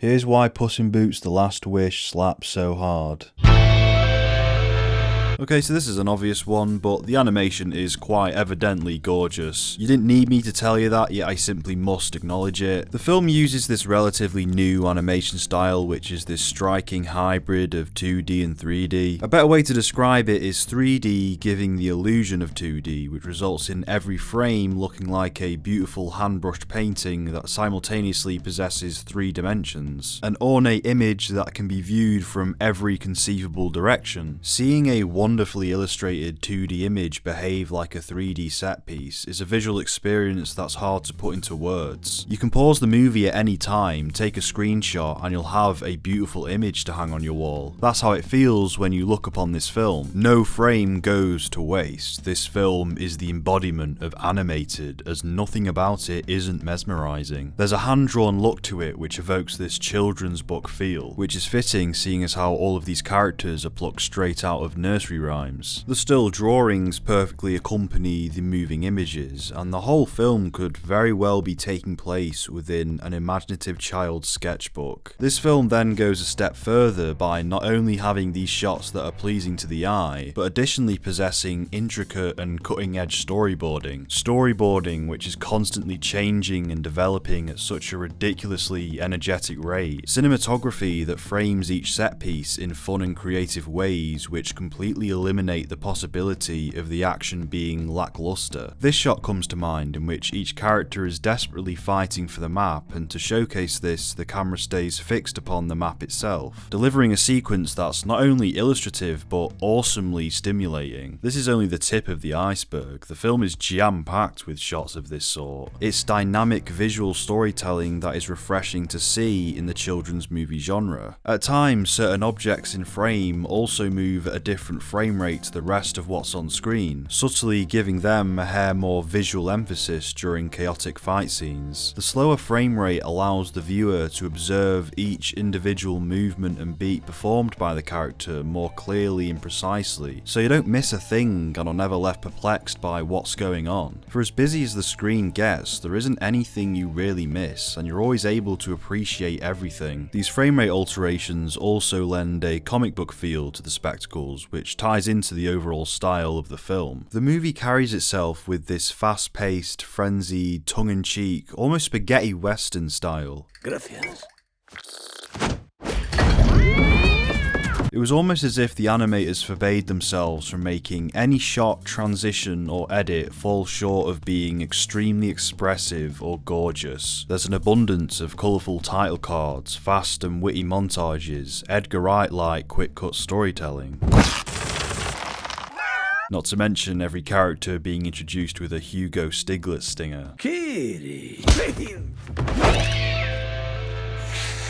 Here's why Puss in Boots: The Last Wish slaps so hard. Okay, so this is an obvious one, but the animation is quite evidently gorgeous. You didn't need me to tell you that, yet I simply must acknowledge it. The film uses this relatively new animation style, which is this striking hybrid of 2D and 3D. A better way to describe it is 3D giving the illusion of 2D, which results in every frame looking like a beautiful hand-brushed painting that simultaneously possesses 3 dimensions. An ornate image that can be viewed from every conceivable direction. Seeing a wonderfully illustrated 2D image behave like a 3D set piece is a visual experience that's hard to put into words. You can pause the movie at any time, take a screenshot, and you'll have a beautiful image to hang on your wall. That's how it feels when you look upon this film. No frame goes to waste. This film is the embodiment of animated, as nothing about it isn't mesmerizing. There's a hand-drawn look to it which evokes this children's book feel, which is fitting seeing as how all of these characters are plucked straight out of nursery rhymes. The still drawings perfectly accompany the moving images, and the whole film could very well be taking place within an imaginative child's sketchbook. This film then goes a step further by not only having these shots that are pleasing to the eye, but additionally possessing intricate and cutting-edge storyboarding. Storyboarding which is constantly changing and developing at such a ridiculously energetic rate. Cinematography that frames each set piece in fun and creative ways which completely eliminate the possibility of the action being lackluster. This shot comes to mind, in which each character is desperately fighting for the map, and to showcase this, the camera stays fixed upon the map itself, delivering a sequence that's not only illustrative but awesomely stimulating. This is only the tip of the iceberg. The film is jam-packed with shots of this sort. It's dynamic visual storytelling that is refreshing to see in the children's movie genre. At times, certain objects in frame also move at a different frame rate to the rest of what's on screen, subtly giving them a hair more visual emphasis during chaotic fight scenes. The slower frame rate allows the viewer to observe each individual movement and beat performed by the character more clearly and precisely, so you don't miss a thing and are never left perplexed by what's going on. For as busy as the screen gets, there isn't anything you really miss, and you're always able to appreciate everything. These frame rate alterations also lend a comic book feel to the spectacles, which ties into the overall style of the film. The movie carries itself with this fast-paced, frenzied, tongue-in-cheek, almost spaghetti western style. Gracias. It was almost as if the animators forbade themselves from making any shot, transition, or edit fall short of being extremely expressive or gorgeous. There's an abundance of colourful title cards, fast and witty montages, Edgar Wright-like quick-cut storytelling. Not to mention every character being introduced with a Hugo Stiglitz stinger. Kitty.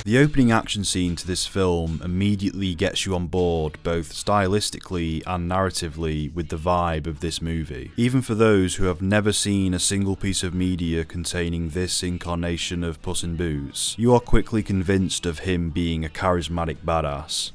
The opening action scene to this film immediately gets you on board both stylistically and narratively with the vibe of this movie. Even for those who have never seen a single piece of media containing this incarnation of Puss in Boots, you are quickly convinced of him being a charismatic badass.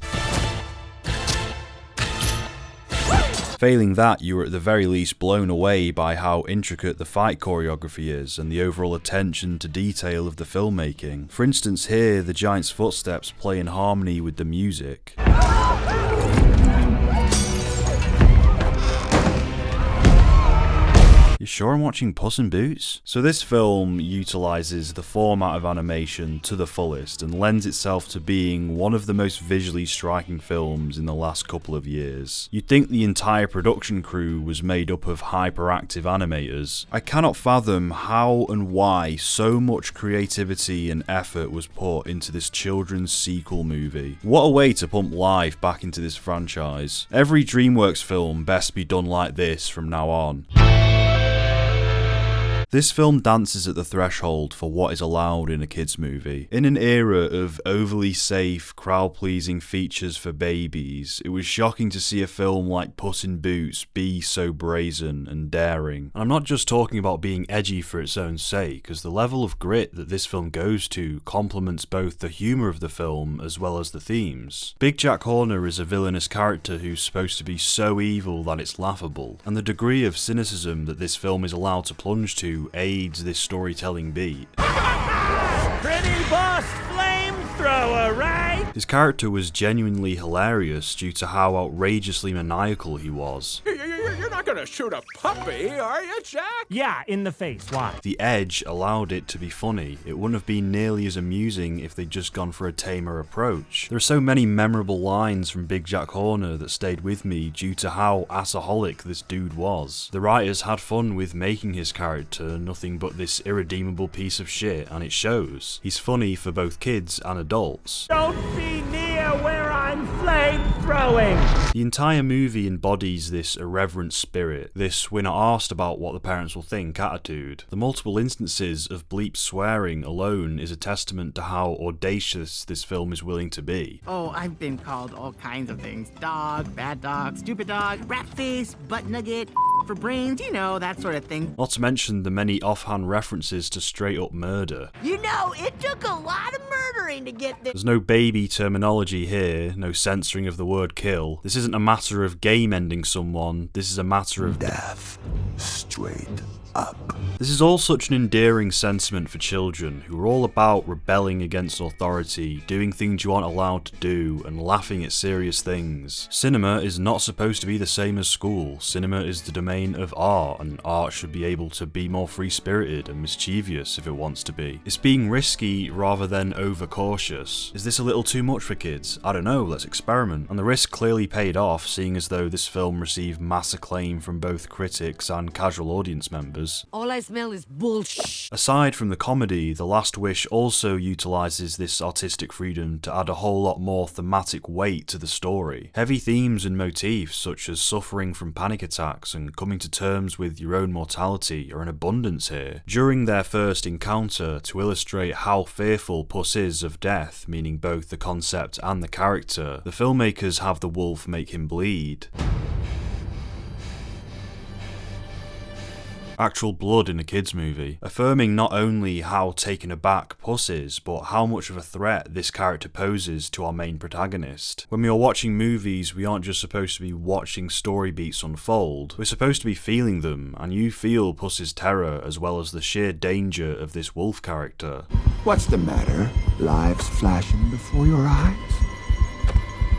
Failing that, you were at the very least blown away by how intricate the fight choreography is and the overall attention to detail of the filmmaking. For instance, here, the giant's footsteps play in harmony with the music. You sure I'm watching Puss in Boots? So this film utilises the format of animation to the fullest and lends itself to being one of the most visually striking films in the last couple of years. You'd think the entire production crew was made up of hyperactive animators. I cannot fathom how and why so much creativity and effort was put into this children's sequel movie. What a way to pump life back into this franchise. Every Dreamworks film best be done like this from now on. This film dances at the threshold for what is allowed in a kids movie. In an era of overly safe, crowd-pleasing features for babies, it was shocking to see a film like Puss in Boots be so brazen and daring. And I'm not just talking about being edgy for its own sake, as the level of grit that this film goes to complements both the humour of the film as well as the themes. Big Jack Horner is a villainous character who's supposed to be so evil that it's laughable, and the degree of cynicism that this film is allowed to plunge to aids this storytelling beat. Pretty boss flamethrower, right? His character was genuinely hilarious due to how outrageously maniacal he was. You're not gonna shoot a puppy, are you, Jack? Yeah, in the face. Why? The edge allowed it to be funny. It wouldn't have been nearly as amusing if they'd just gone for a tamer approach. There are so many memorable lines from Big Jack Horner that stayed with me due to how assaholic this dude was. The writers had fun with making his character nothing but this irredeemable piece of shit, and it shows. He's funny for both kids and adults. Don't be near where I'm flamethrowing! The entire movie embodies this irreverent spirit, this we're not asked about what the parents will think attitude. The multiple instances of bleep swearing alone is a testament to how audacious this film is willing to be. Oh, I've been called all kinds of things. Dog, bad dog, stupid dog, rat face, butt nugget, for brains, you know, that sort of thing. Not to mention the many offhand references to straight up murder. You know, it took a lot of murdering to get this. There's no baby terminology here, no censoring of the word kill. This isn't a matter of game ending someone, this is a matter of death. Straight up. This is all such an endearing sentiment for children who are all about rebelling against authority, doing things you aren't allowed to do, and laughing at serious things. Cinema is not supposed to be the same as school. Cinema is the domain of art, and art should be able to be more free-spirited and mischievous if it wants to be. It's being risky rather than overcautious. Is this a little too much for kids? I don't know, let's experiment. And the risk clearly paid off, seeing as though this film received mass acclaim from both critics and casual audience members. All I smell is bullshit. Aside from the comedy, The Last Wish also utilises this artistic freedom to add a whole lot more thematic weight to the story. Heavy themes and motifs such as suffering from panic attacks and coming to terms with your own mortality are in abundance here. During their first encounter, to illustrate how fearful Puss is of death, meaning both the concept and the character, the filmmakers have the wolf make him bleed. Actual blood in a kids movie, affirming not only how taken aback Puss is, but how much of a threat this character poses to our main protagonist. When we are watching movies, we aren't just supposed to be watching story beats unfold, we're supposed to be feeling them, and you feel Puss's terror as well as the sheer danger of this wolf character. What's the matter? Lives flashing before your eyes?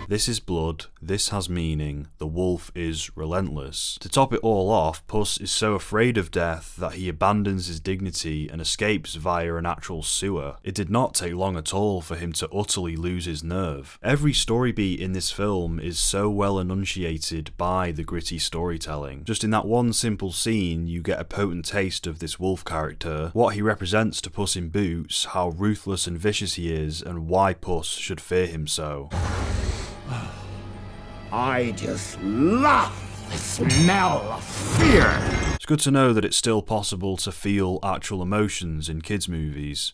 This is blood, this has meaning, the wolf is relentless. To top it all off, Puss is so afraid of death that he abandons his dignity and escapes via an actual sewer. It did not take long at all for him to utterly lose his nerve. Every story beat in this film is so well enunciated by the gritty storytelling. Just in that one simple scene, you get a potent taste of this wolf character, what he represents to Puss in Boots, how ruthless and vicious he is, and why Puss should fear him so. I just love the smell of fear. It's good to know that it's still possible to feel actual emotions in kids' movies.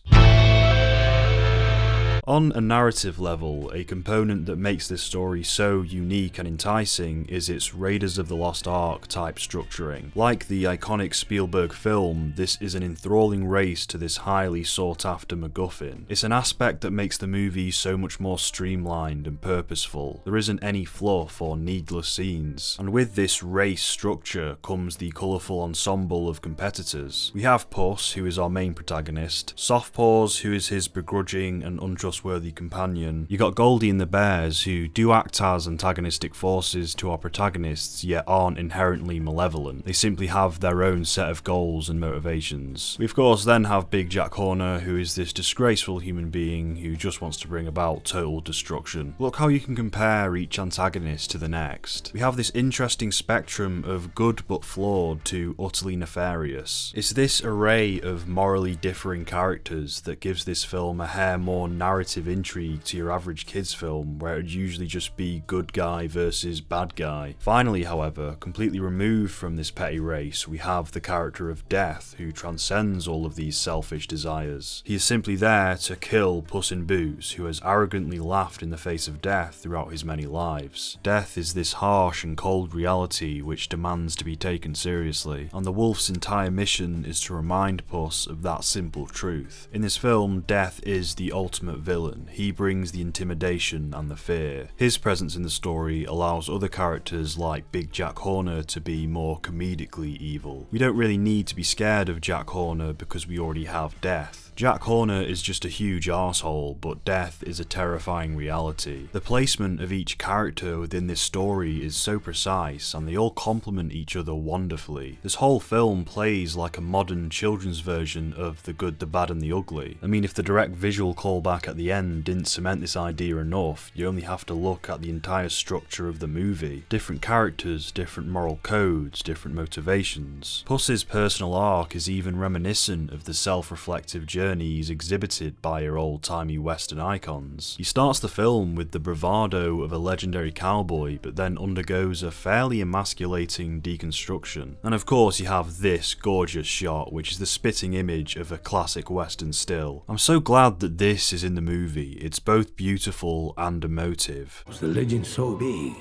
On a narrative level, a component that makes this story so unique and enticing is its Raiders of the Lost Ark type structuring. Like the iconic Spielberg film, this is an enthralling race to this highly sought after MacGuffin. It's an aspect that makes the movie so much more streamlined and purposeful. There isn't any fluff or needless scenes. And with this race structure comes the colourful ensemble of competitors. We have Puss, who is our main protagonist, Softpaws, who is his begrudging and untrustworthy companion. You got Goldie and the Bears, who do act as antagonistic forces to our protagonists, yet aren't inherently malevolent. They simply have their own set of goals and motivations. We of course then have Big Jack Horner, who is this disgraceful human being who just wants to bring about total destruction. Look how you can compare each antagonist to the next. We have this interesting spectrum of good but flawed to utterly nefarious. It's this array of morally differing characters that gives this film a hair more narrative narrative intrigue to your average kids film where it would usually just be good guy versus bad guy. Finally, however, completely removed from this petty race, we have the character of Death, who transcends all of these selfish desires. He is simply there to kill Puss in Boots, who has arrogantly laughed in the face of death throughout his many lives. Death is this harsh and cold reality which demands to be taken seriously, and the wolf's entire mission is to remind Puss of that simple truth. In this film, Death is the ultimate villain. He brings the intimidation and the fear. His presence in the story allows other characters like Big Jack Horner to be more comedically evil. We don't really need to be scared of Jack Horner because we already have Death. Jack Horner is just a huge arsehole, but Death is a terrifying reality. The placement of each character within this story is so precise, and they all complement each other wonderfully. This whole film plays like a modern children's version of The Good, the Bad and the Ugly. I mean, if the direct visual callback at the end didn't cement this idea enough, you only have to look at the entire structure of the movie. Different characters, different moral codes, different motivations. Puss's personal arc is even reminiscent of the self-reflective journeys exhibited by your old-timey Western icons. He starts the film with the bravado of a legendary cowboy, but then undergoes a fairly emasculating deconstruction. And of course you have this gorgeous shot, which is the spitting image of a classic Western still. I'm so glad that this is in the movie. It's both beautiful and emotive. Was the legend so big,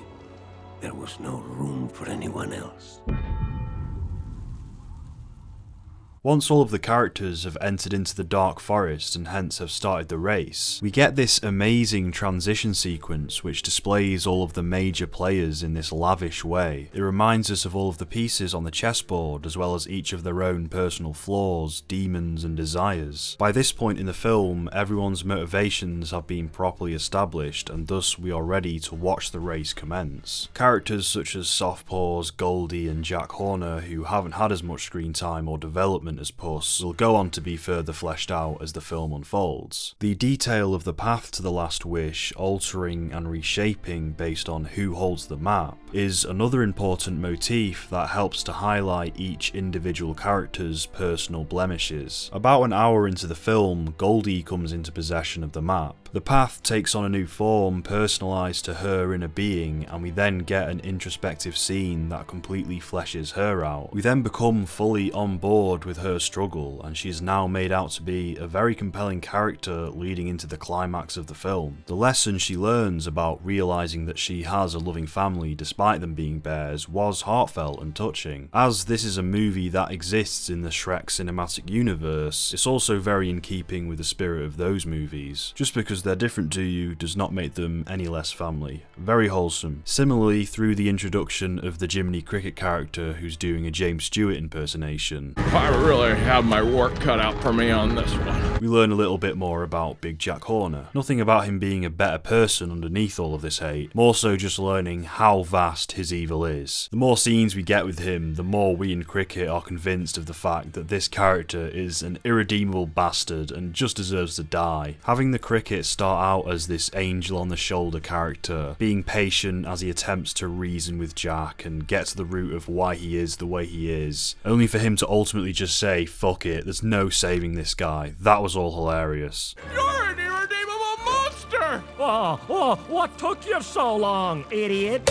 there was no room for anyone else? Once all of the characters have entered into the dark forest and hence have started the race, we get this amazing transition sequence which displays all of the major players in this lavish way. It reminds us of all of the pieces on the chessboard as well as each of their own personal flaws, demons and desires. By this point in the film, everyone's motivations have been properly established and thus we are ready to watch the race commence. Characters such as Softpaws, Goldie and Jack Horner, who haven't had as much screen time or development as Puss, will go on to be further fleshed out as the film unfolds. The detail of the path to the last wish, altering and reshaping based on who holds the map, is another important motif that helps to highlight each individual character's personal blemishes. About an hour into the film, Goldie comes into possession of the map. The path takes on a new form, personalised to her inner being, and we then get an introspective scene that completely fleshes her out. We then become fully on board with her struggle, and she is now made out to be a very compelling character leading into the climax of the film. The lesson she learns about realising that she has a loving family despite them being bears was heartfelt and touching. As this is a movie that exists in the Shrek cinematic universe, it's also very in keeping with the spirit of those movies. Just because they're different to you does not make them any less family. Very wholesome. Similarly, through the introduction of the Jiminy Cricket character who's doing a James Stewart impersonation, I really have my work cut out for me on this one. we learn a little bit more about Big Jack Horner. Nothing about him being a better person underneath all of this hate, more so just learning how vast his evil is. The more scenes we get with him, the more we in Cricket are convinced of the fact that this character is an irredeemable bastard and just deserves to die. Having the Cricket start out as this angel on the shoulder character, being patient as he attempts to reason with Jack and get to the root of why he is the way he is, only for him to ultimately just say, fuck it, there's no saving this guy. That was all hilarious. You're an irredeemable monster! What took you so long, idiot?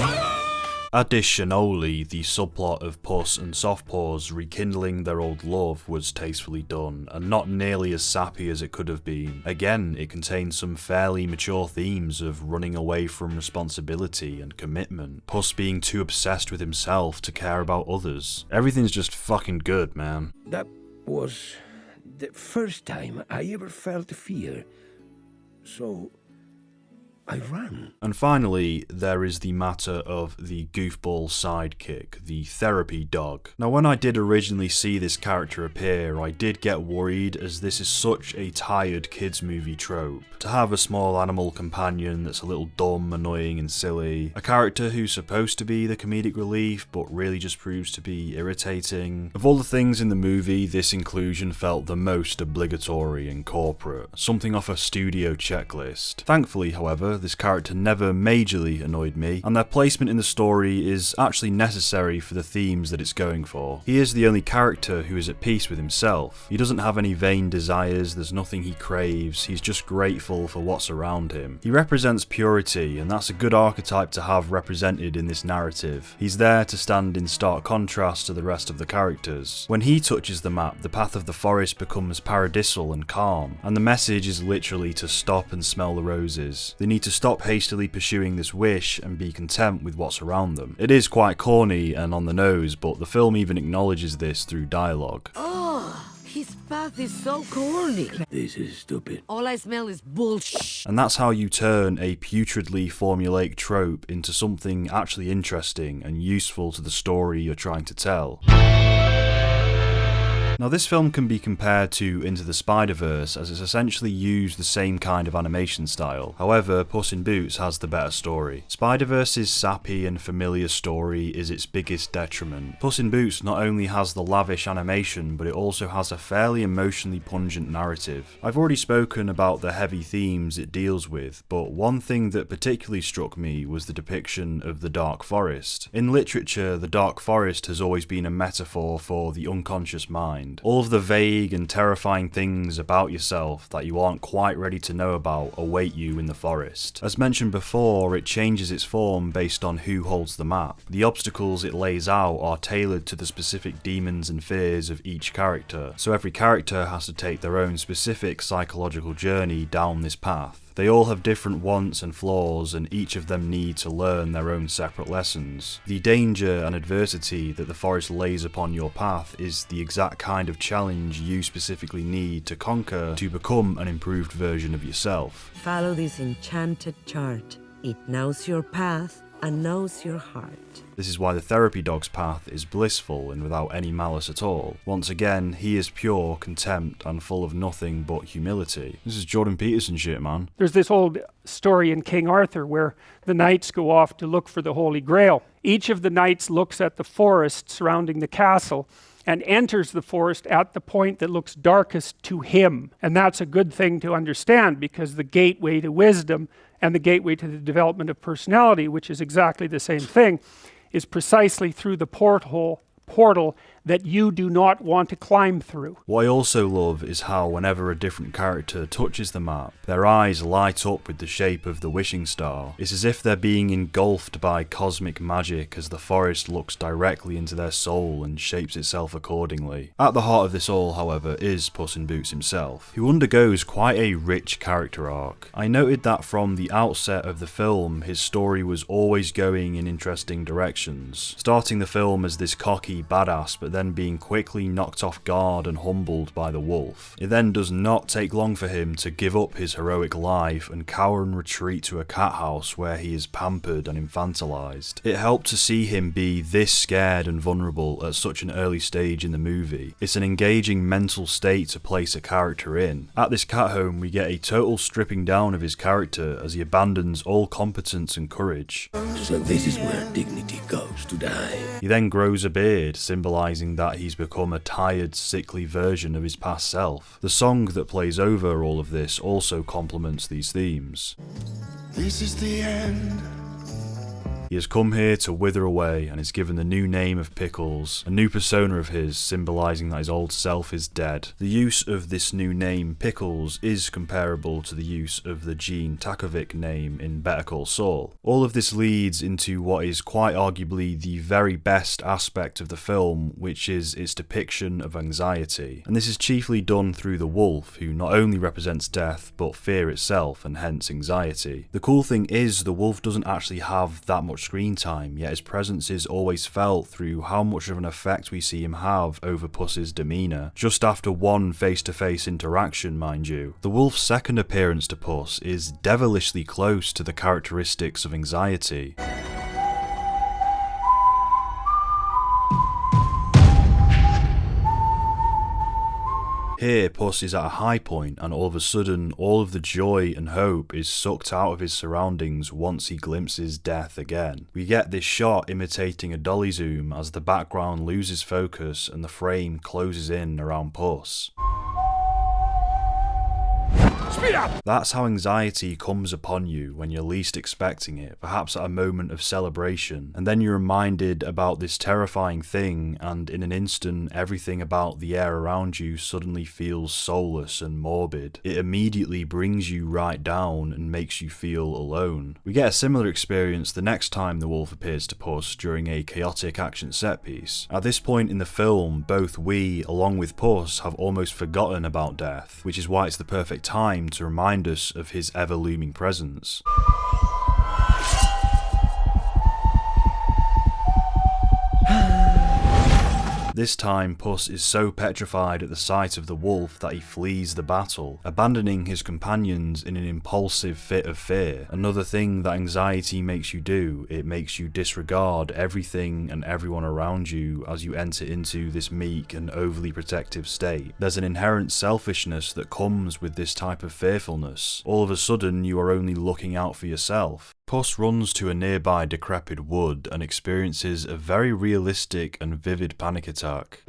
Additionally, the subplot of Puss and Softpaws rekindling their old love was tastefully done, and not nearly as sappy as it could have been. Again, it contains some fairly mature themes of running away from responsibility and commitment, Puss being too obsessed with himself to care about others. Everything's just fucking good, man. That was the first time I ever felt fear. So I ran. And finally, there is the matter of the goofball sidekick, the therapy dog. Now, when I did originally see this character appear, I did get worried as this is such a tired kids movie trope. To have a small animal companion that's a little dumb, annoying and silly, a character who's supposed to be the comedic relief but really just proves to be irritating. Of all the things in the movie, this inclusion felt the most obligatory and corporate, something off a studio checklist. Thankfully, however, this character never majorly annoyed me, and their placement in the story is actually necessary for the themes that it's going for. He is the only character who is at peace with himself. He doesn't have any vain desires, there's nothing he craves, he's just grateful for what's around him. He represents purity, and that's a good archetype to have represented in this narrative. He's there to stand in stark contrast to the rest of the characters. When he touches the map, the path of the forest becomes paradisal and calm, and the message is literally to stop and smell the roses. They need to stop hastily pursuing this wish and be content with what's around them. It is quite corny and on the nose, but the film even acknowledges this through dialogue. His path is so corny. This is stupid. All I smell is bullshit. And that's how you turn a putridly formulaic trope into something actually interesting and useful to the story you're trying to tell. Now this film can be compared to Into the Spider-Verse, as it's essentially used the same kind of animation style. However, Puss in Boots has the better story. Spider-Verse's sappy and familiar story is its biggest detriment. Puss in Boots not only has the lavish animation, but it also has a fairly emotionally pungent narrative. I've already spoken about the heavy themes it deals with, but one thing that particularly struck me was the depiction of the Dark Forest. In literature, the Dark Forest has always been a metaphor for the unconscious mind. All of the vague and terrifying things about yourself that you aren't quite ready to know about await you in the forest. As mentioned before, it changes its form based on who holds the map. The obstacles it lays out are tailored to the specific demons and fears of each character, so every character has to take their own specific psychological journey down this path. They all have different wants and flaws, and each of them need to learn their own separate lessons. The danger and adversity that the forest lays upon your path is the exact kind of challenge you specifically need to conquer to become an improved version of yourself. Follow this enchanted chart. It knows your path and knows your heart. This is why the therapy dog's path is blissful and without any malice at all. Once again, he is pure contempt and full of nothing but humility. This is Jordan Peterson shit, man. There's this old story in King Arthur where the knights go off to look for the Holy Grail. Each of the knights looks at the forest surrounding the castle and enters the forest at the point that looks darkest to him. And that's a good thing to understand, because the gateway to wisdom and the gateway to the development of personality, which is exactly the same thing, is precisely through the portal that you do not want to climb through. What I also love is how whenever a different character touches the map, their eyes light up with the shape of the wishing star. It's as if they're being engulfed by cosmic magic as the forest looks directly into their soul and shapes itself accordingly. At the heart of this all, however, is Puss in Boots himself, who undergoes quite a rich character arc. I noted that from the outset of the film, his story was always going in interesting directions, starting the film as this cocky badass, but then being quickly knocked off guard and humbled by the wolf. It then does not take long for him to give up his heroic life and cower and retreat to a cat house where he is pampered and infantilized. It helped to see him be this scared and vulnerable at such an early stage in the movie. It's an engaging mental state to place a character in. At this cat home, we get a total stripping down of his character as he abandons all competence and courage. So this is where dignity goes to die. He then grows a beard, symbolizing that he's become a tired, sickly version of his past self. The song that plays over all of this also complements these themes. This is the end. He has come here to wither away and is given the new name of Pickles, a new persona of his, symbolising that his old self is dead. The use of this new name, Pickles, is comparable to the use of the Gene Takovic name in Better Call Saul. All of this leads into what is quite arguably the very best aspect of the film, which is its depiction of anxiety. And this is chiefly done through the wolf, who not only represents death, but fear itself, and hence anxiety. The cool thing is, the wolf doesn't actually have that much screen time, yet his presence is always felt through how much of an effect we see him have over Puss's demeanour. Just after one face-to-face interaction, mind you. The wolf's second appearance to Puss is devilishly close to the characteristics of anxiety. Here, Puss is at a high point, and all of a sudden, all of the joy and hope is sucked out of his surroundings once he glimpses death again. We get this shot imitating a dolly zoom as the background loses focus and the frame closes in around Puss. Speed up! That's how anxiety comes upon you when you're least expecting it, perhaps at a moment of celebration, and then you're reminded about this terrifying thing, and in an instant everything about the air around you suddenly feels soulless and morbid. It immediately brings you right down and makes you feel alone. We get a similar experience the next time the wolf appears to Puss during a chaotic action set piece. At this point in the film, both we, along with Puss, have almost forgotten about death, which is why it's the perfect time to remind us of his ever-looming presence. This time, Puss is so petrified at the sight of the wolf that he flees the battle, abandoning his companions in an impulsive fit of fear. Another thing that anxiety makes you do, it makes you disregard everything and everyone around you as you enter into this meek and overly protective state. There's an inherent selfishness that comes with this type of fearfulness. All of a sudden, you are only looking out for yourself. Puss runs to a nearby decrepit wood and experiences a very realistic and vivid panic attack.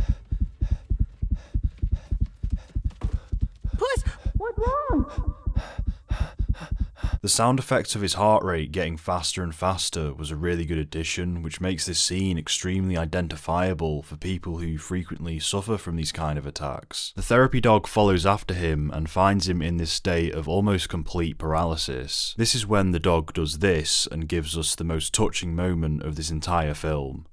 Puss, what's wrong? The sound effects of his heart rate getting faster and faster was a really good addition, which makes this scene extremely identifiable for people who frequently suffer from these kind of attacks. The therapy dog follows after him and finds him in this state of almost complete paralysis. This is when the dog does this and gives us the most touching moment of this entire film.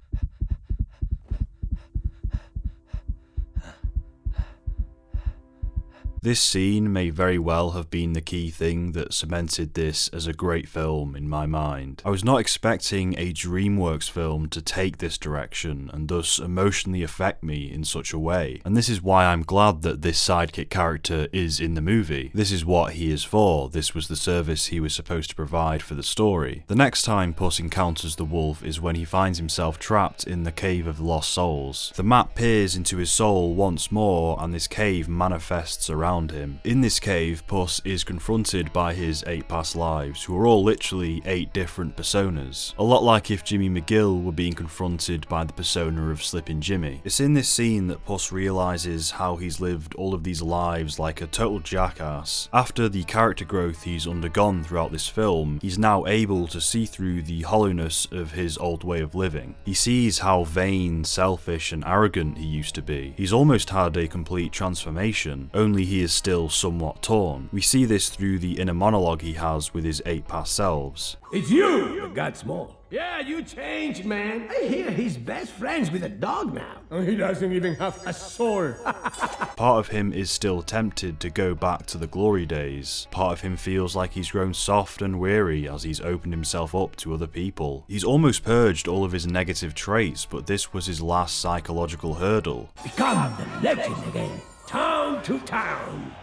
This scene may very well have been the key thing that cemented this as a great film in my mind. I was not expecting a Dreamworks film to take this direction and thus emotionally affect me in such a way, and this is why I'm glad that this sidekick character is in the movie. This is what he is for, this was the service he was supposed to provide for the story. The next time Puss encounters the wolf is when he finds himself trapped in the Cave of Lost Souls. The map peers into his soul once more and this cave manifests around him. In this cave, Puss is confronted by his 8 past lives, who are all literally 8 different personas. A lot like if Jimmy McGill were being confronted by the persona of Slippin' Jimmy. It's in this scene that Puss realises how he's lived all of these lives like a total jackass. After the character growth he's undergone throughout this film, he's now able to see through the hollowness of his old way of living. He sees how vain, selfish and arrogant he used to be. He's almost had a complete transformation, only he is still somewhat torn. We see this through the inner monologue he has with his 8 past selves. It's you that got small. Yeah, you changed, man. I hear he's best friends with a dog now. He doesn't even have a soul. Part of him is still tempted to go back to the glory days. Part of him feels like he's grown soft and weary as he's opened himself up to other people. He's almost purged all of his negative traits, but this was his last psychological hurdle. Become the legend again. Town to town.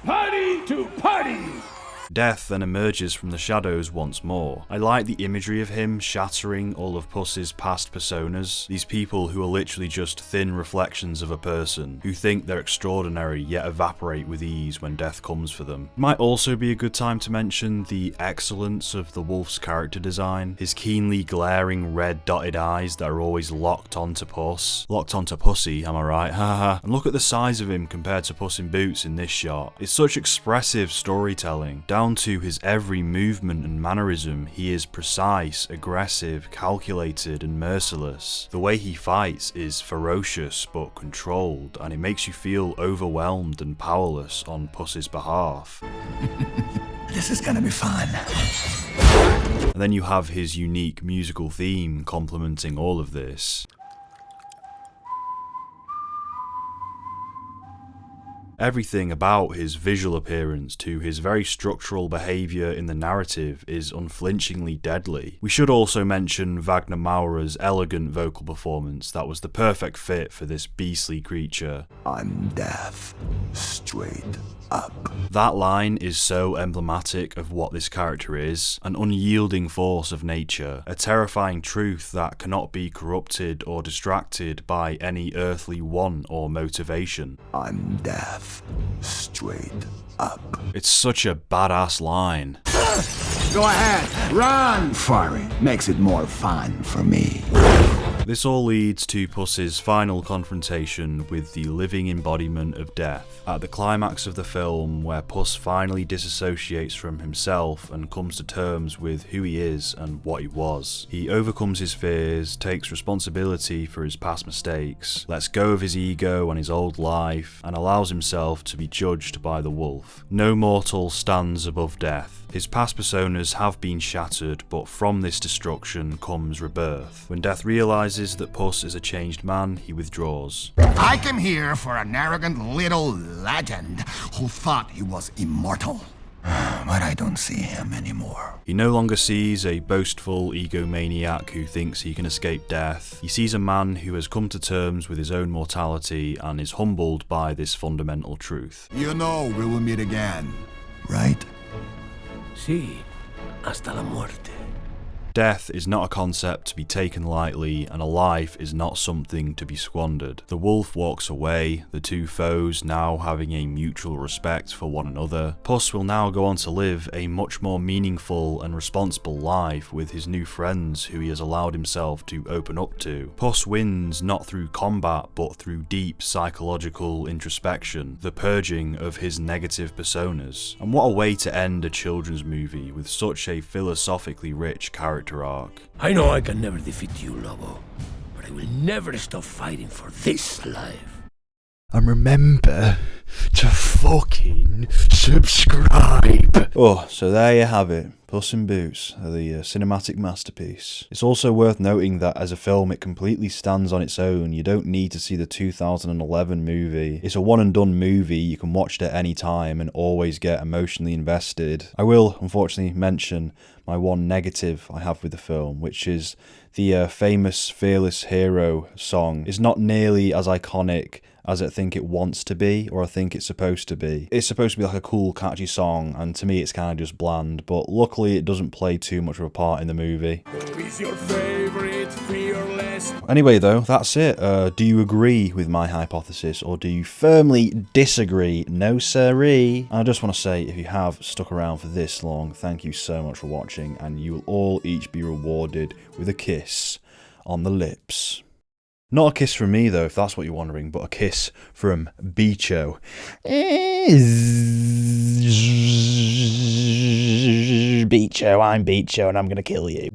Party to party! Death then emerges from the shadows once more. I like the imagery of him shattering all of Puss's past personas, these people who are literally just thin reflections of a person, who think they're extraordinary yet evaporate with ease when death comes for them. It might also be a good time to mention the excellence of the wolf's character design, his keenly glaring red dotted eyes that are always locked onto Puss. Locked onto Pussy, am I right? Haha. And look at the size of him compared to Puss in Boots in this shot. It's such expressive storytelling. Down to his every movement and mannerism, he is precise, aggressive, calculated and merciless. The way he fights is ferocious but controlled, and it makes you feel overwhelmed and powerless on Puss's behalf. This is gonna be fun. And then you have his unique musical theme complementing all of this. Everything about his visual appearance to his very structural behaviour in the narrative is unflinchingly deadly. We should also mention Wagner Maurer's elegant vocal performance that was the perfect fit for this beastly creature. I'm deaf, straight up. That line is so emblematic of what this character is, an unyielding force of nature, a terrifying truth that cannot be corrupted or distracted by any earthly want or motivation. I'm deaf, straight up. It's such a badass line. Go ahead, run! Firing makes it more fun for me. This all leads to Puss's final confrontation with the living embodiment of death. At the climax of the film, where Puss finally disassociates from himself and comes to terms with who he is and what he was. He overcomes his fears, takes responsibility for his past mistakes, lets go of his ego and his old life, and allows himself to be judged by the wolf. No mortal stands above death. His past personas have been shattered, but from this destruction comes rebirth. When Death realizes that Puss is a changed man, he withdraws. I came here for an arrogant little legend who thought he was immortal. But I don't see him anymore. He no longer sees a boastful egomaniac who thinks he can escape death. He sees a man who has come to terms with his own mortality and is humbled by this fundamental truth. You know we will meet again, right? Sí, hasta la muerte. Death is not a concept to be taken lightly, and a life is not something to be squandered. The wolf walks away, the two foes now having a mutual respect for one another. Puss will now go on to live a much more meaningful and responsible life with his new friends who he has allowed himself to open up to. Puss wins not through combat but through deep psychological introspection, the purging of his negative personas. And what a way to end a children's movie with such a philosophically rich character arc. I know I can never defeat you, Lobo, but I will never stop fighting for this life. And remember to fucking subscribe. Oh, so there you have it. Puss in Boots, the cinematic masterpiece. It's also worth noting that as a film it completely stands on its own. You don't need to see the 2011 movie. It's a one and done movie, you can watch it at any time and always get emotionally invested. I will unfortunately mention my one negative I have with the film, which is the famous Fearless Hero song is not nearly as iconic as I think it wants to be, or I think it's supposed to be. It's supposed to be like a cool, catchy song, and to me it's kind of just bland, but luckily it doesn't play too much of a part in the movie. Who's your favorite fearless? Anyway though, that's it. Do you agree with my hypothesis, or do you firmly disagree? No siree. And I just want to say, if you have stuck around for this long, thank you so much for watching, and you will all each be rewarded with a kiss on the lips. Not a kiss from me though, if that's what you're wondering, but a kiss from Bicho. Bicho, I'm Bicho and I'm gonna kill you.